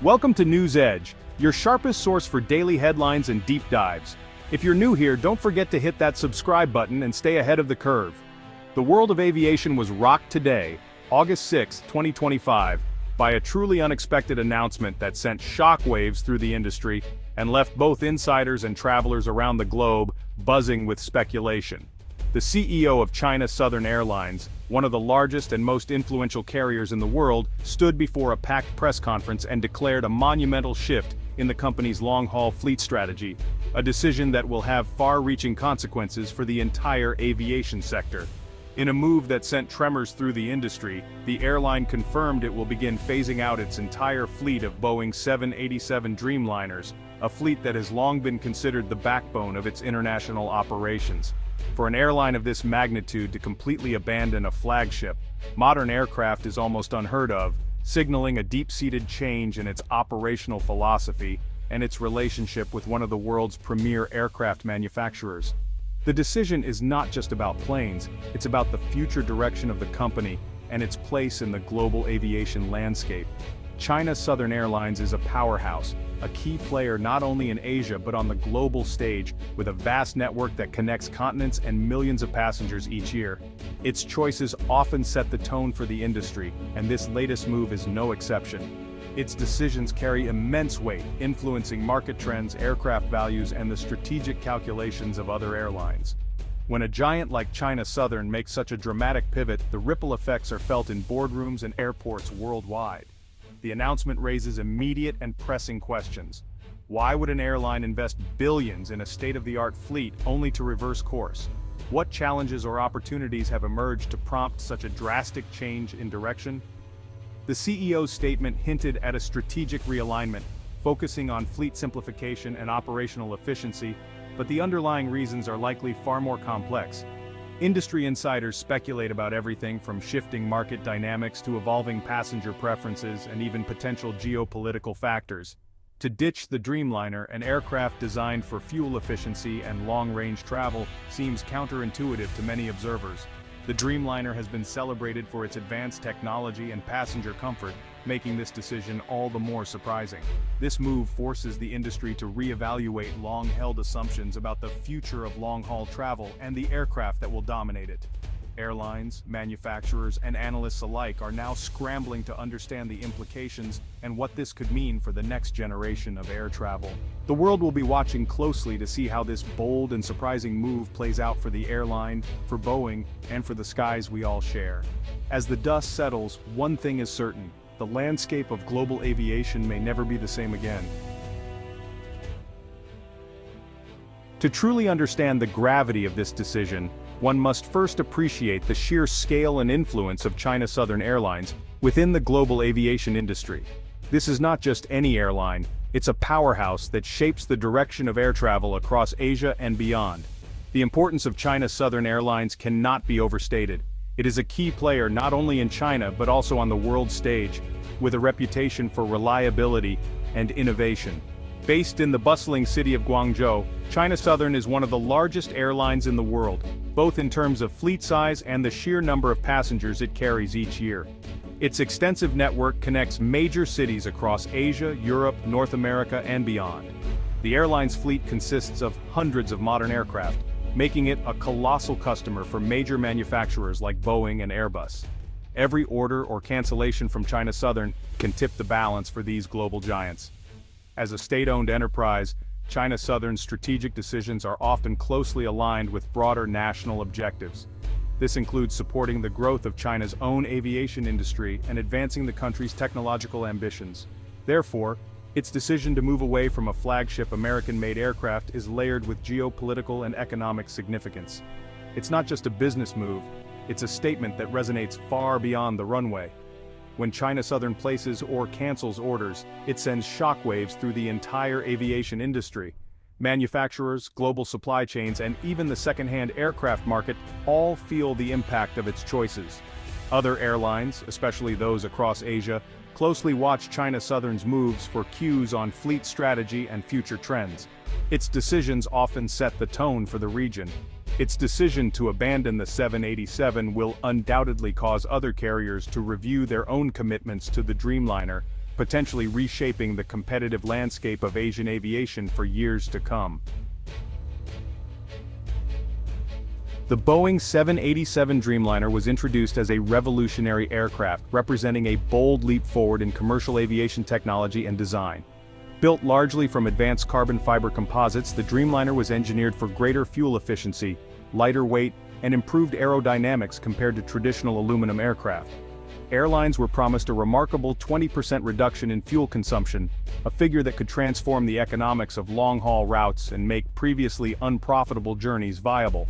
Welcome to News Edge, your sharpest source for daily headlines and deep dives. If you're new here, don't forget to hit that subscribe button and stay ahead of the curve. The world of aviation was rocked today, August 6, 2025, by a truly unexpected announcement that sent shockwaves through the industry and left both insiders and travelers around the globe buzzing with speculation. The CEO of China Southern Airlines, one of the largest and most influential carriers in the world, stood before a packed press conference and declared a monumental shift in the company's long-haul fleet strategy, a decision that will have far-reaching consequences for the entire aviation sector. In a move that sent tremors through the industry, the airline confirmed it will begin phasing out its entire fleet of Boeing 787 Dreamliners, a fleet that has long been considered the backbone of its international operations. For an airline of this magnitude to completely abandon a flagship, modern aircraft is almost unheard of, signaling a deep-seated change in its operational philosophy and its relationship with one of the world's premier aircraft manufacturers. The decision is not just about planes, it's about the future direction of the company and its place in the global aviation landscape. China Southern Airlines is a powerhouse, a key player not only in Asia but on the global stage, with a vast network that connects continents and millions of passengers each year. Its choices often set the tone for the industry, and this latest move is no exception. Its decisions carry immense weight, influencing market trends, aircraft values, and the strategic calculations of other airlines. When a giant like China Southern makes such a dramatic pivot, the ripple effects are felt in boardrooms and airports worldwide. The announcement raises immediate and pressing questions. Why would an airline invest billions in a state-of-the-art fleet only to reverse course? What challenges or opportunities have emerged to prompt such a drastic change in direction? The CEO's statement hinted at a strategic realignment, focusing on fleet simplification and operational efficiency, but the underlying reasons are likely far more complex. Industry insiders speculate about everything from shifting market dynamics to evolving passenger preferences and even potential geopolitical factors. To ditch the Dreamliner, an aircraft designed for fuel efficiency and long-range travel, seems counterintuitive to many observers. The Dreamliner has been celebrated for its advanced technology and passenger comfort, making this decision all the more surprising. This move forces the industry to reevaluate long-held assumptions about the future of long-haul travel and the aircraft that will dominate it. Airlines, manufacturers, and analysts alike are now scrambling to understand the implications and what this could mean for the next generation of air travel. The world will be watching closely to see how this bold and surprising move plays out for the airline, for Boeing, and for the skies we all share. As the dust settles, one thing is certain: the landscape of global aviation may never be the same again. To truly understand the gravity of this decision, one must first appreciate the sheer scale and influence of China Southern Airlines within the global aviation industry. This is not just any airline, it's a powerhouse that shapes the direction of air travel across Asia and beyond. The importance of China Southern Airlines cannot be overstated. It is a key player not only in China but also on the world stage, with a reputation for reliability and innovation. Based in the bustling city of Guangzhou, China Southern is one of the largest airlines in the world, both in terms of fleet size and the sheer number of passengers it carries each year. Its extensive network connects major cities across Asia, Europe, North America, and beyond. The airline's fleet consists of hundreds of modern aircraft, making it a colossal customer for major manufacturers like Boeing and Airbus. Every order or cancellation from China Southern can tip the balance for these global giants. As a state-owned enterprise, China Southern's strategic decisions are often closely aligned with broader national objectives. This includes supporting the growth of China's own aviation industry and advancing the country's technological ambitions. Therefore, its decision to move away from a flagship American-made aircraft is layered with geopolitical and economic significance. It's not just a business move, it's a statement that resonates far beyond the runway. When China Southern places or cancels orders, it sends shockwaves through the entire aviation industry. Manufacturers, global supply chains, and even the second-hand aircraft market all feel the impact of its choices. Other airlines, especially those across Asia, closely watch China Southern's moves for cues on fleet strategy and future trends. Its decisions often set the tone for the region. Its decision to abandon the 787 will undoubtedly cause other carriers to review their own commitments to the Dreamliner, potentially reshaping the competitive landscape of Asian aviation for years to come. The Boeing 787 Dreamliner was introduced as a revolutionary aircraft, representing a bold leap forward in commercial aviation technology and design. Built largely from advanced carbon fiber composites, the Dreamliner was engineered for greater fuel efficiency, lighter weight, and improved aerodynamics compared to traditional aluminum aircraft. Airlines were promised a remarkable 20% reduction in fuel consumption, a figure that could transform the economics of long-haul routes and make previously unprofitable journeys viable.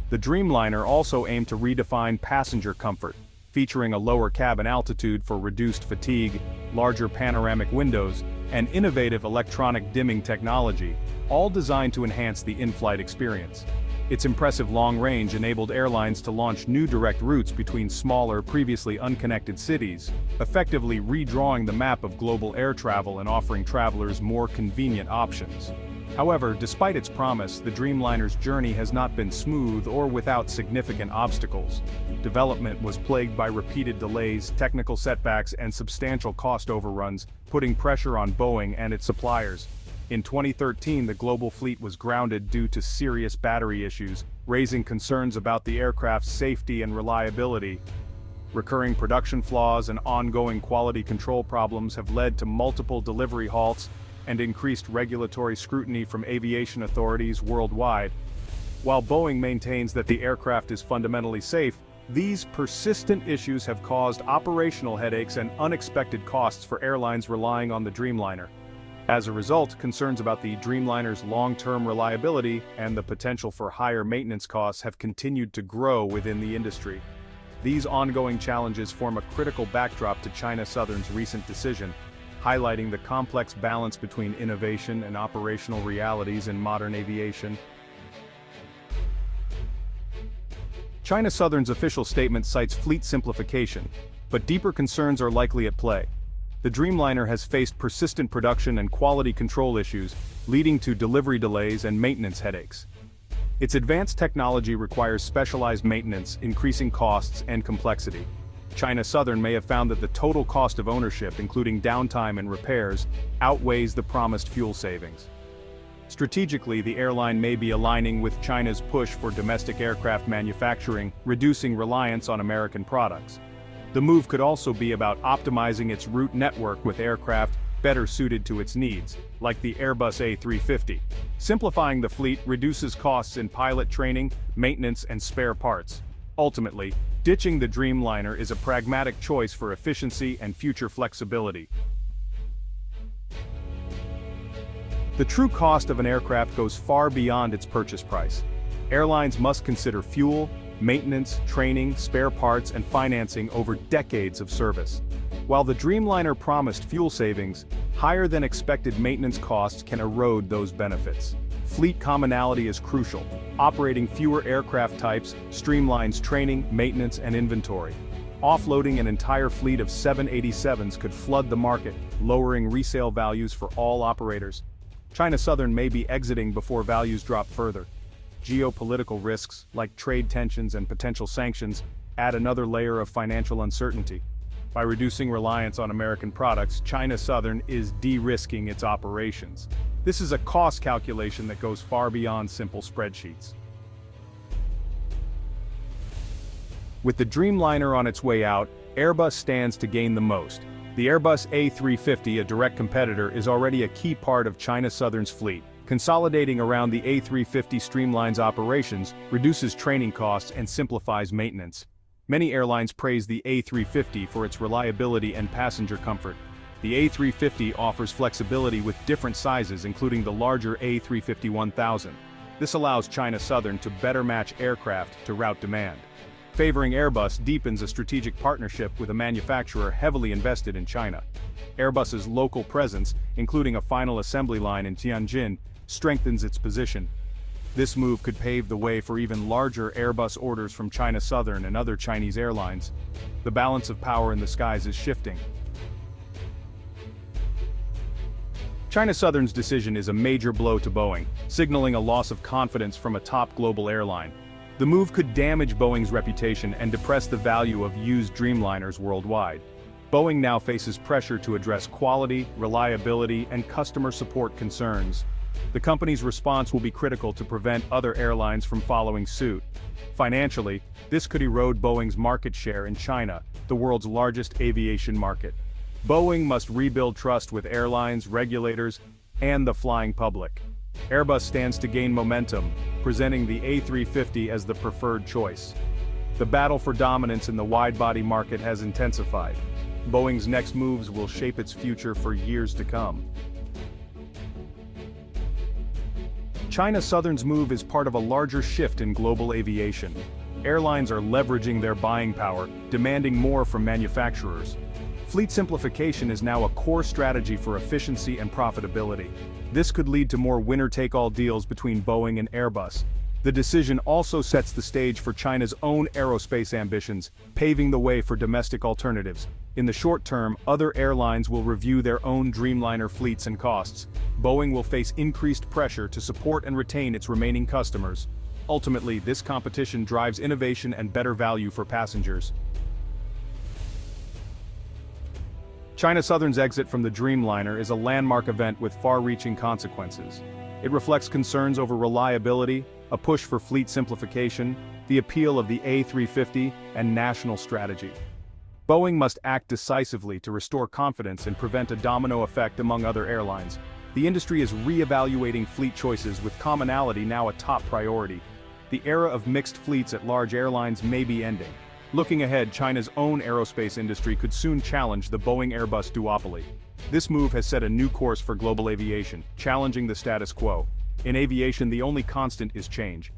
The Dreamliner also aimed to redefine passenger comfort, featuring a lower cabin altitude for reduced fatigue, larger panoramic windows, and innovative electronic dimming technology, all designed to enhance the in-flight experience. Its impressive long range enabled airlines to launch new direct routes between smaller, previously unconnected cities, effectively redrawing the map of global air travel and offering travelers more convenient options. However, despite its promise, the Dreamliner's journey has not been smooth or without significant obstacles. Development was plagued by repeated delays, technical setbacks, and substantial cost overruns, putting pressure on Boeing and its suppliers. In 2013, the global fleet was grounded due to serious battery issues, raising concerns about the aircraft's safety and reliability. Recurring production flaws and ongoing quality control problems have led to multiple delivery halts and increased regulatory scrutiny from aviation authorities worldwide. While Boeing maintains that the aircraft is fundamentally safe, these persistent issues have caused operational headaches and unexpected costs for airlines relying on the Dreamliner. As a result, concerns about the Dreamliner's long-term reliability and the potential for higher maintenance costs have continued to grow within the industry. These ongoing challenges form a critical backdrop to China Southern's recent decision, highlighting the complex balance between innovation and operational realities in modern aviation. China Southern's official statement cites fleet simplification, but deeper concerns are likely at play. The Dreamliner has faced persistent production and quality control issues, leading to delivery delays and maintenance headaches. Its advanced technology requires specialized maintenance, increasing costs and complexity. China Southern may have found that the total cost of ownership, including downtime and repairs, outweighs the promised fuel savings. Strategically, the airline may be aligning with China's push for domestic aircraft manufacturing, reducing reliance on American products. The move could also be about optimizing its route network with aircraft better suited to its needs, like the Airbus A350. Simplifying the fleet reduces costs in pilot training, maintenance, and spare parts. Ultimately, ditching the Dreamliner is a pragmatic choice for efficiency and future flexibility. The true cost of an aircraft goes far beyond its purchase price. Airlines must consider fuel, maintenance, training, spare parts, and financing over decades of service. While the Dreamliner promised fuel savings, higher than expected maintenance costs can erode those benefits. Fleet commonality is crucial. Operating fewer aircraft types streamlines training, maintenance, and inventory. Offloading an entire fleet of 787s could flood the market, lowering resale values for all operators. China Southern may be exiting before values drop further. Geopolitical risks, like trade tensions and potential sanctions, add another layer of financial uncertainty. By reducing reliance on American products, China Southern is de-risking its operations. This is a cost calculation that goes far beyond simple spreadsheets. With the Dreamliner on its way out, Airbus stands to gain the most. The Airbus A350, a direct competitor, is already a key part of China Southern's fleet. Consolidating around the A350 streamlines operations, reduces training costs, and simplifies maintenance. Many airlines praise the A350 for its reliability and passenger comfort. The A350 offers flexibility with different sizes, including the larger A350-1000. This allows China Southern to better match aircraft to route demand. Favoring Airbus deepens a strategic partnership with a manufacturer heavily invested in China. Airbus's local presence, including a final assembly line in Tianjin, strengthens its position. This move could pave the way for even larger Airbus orders from China Southern and other Chinese airlines. The balance of power in the skies is shifting. China Southern's decision is a major blow to Boeing, signaling a loss of confidence from a top global airline. The move could damage Boeing's reputation and depress the value of used Dreamliners worldwide. Boeing now faces pressure to address quality, reliability, and customer support concerns. The company's response will be critical to prevent other airlines from following suit. Financially, this could erode Boeing's market share in China, the world's largest aviation market. Boeing must rebuild trust with airlines, regulators, and the flying public. Airbus stands to gain momentum, presenting the A350 as the preferred choice. The battle for dominance in the wide-body market has intensified. Boeing's next moves will shape its future for years to come. China Southern's move is part of a larger shift in global aviation. Airlines are leveraging their buying power, demanding more from manufacturers. Fleet simplification is now a core strategy for efficiency and profitability. This could lead to more winner-take-all deals between Boeing and Airbus. The decision also sets the stage for China's own aerospace ambitions, paving the way for domestic alternatives. In the short term, other airlines will review their own Dreamliner fleets and costs. Boeing will face increased pressure to support and retain its remaining customers. Ultimately, this competition drives innovation and better value for passengers. China Southern's exit from the Dreamliner is a landmark event with far-reaching consequences. It reflects concerns over reliability, a push for fleet simplification, the appeal of the A350, and national strategy. Boeing must act decisively to restore confidence and prevent a domino effect among other airlines. The industry is re-evaluating fleet choices with commonality now a top priority. The era of mixed fleets at large airlines may be ending. Looking ahead, China's own aerospace industry could soon challenge the Boeing-Airbus duopoly. This move has set a new course for global aviation, challenging the status quo. In aviation, the only constant is change.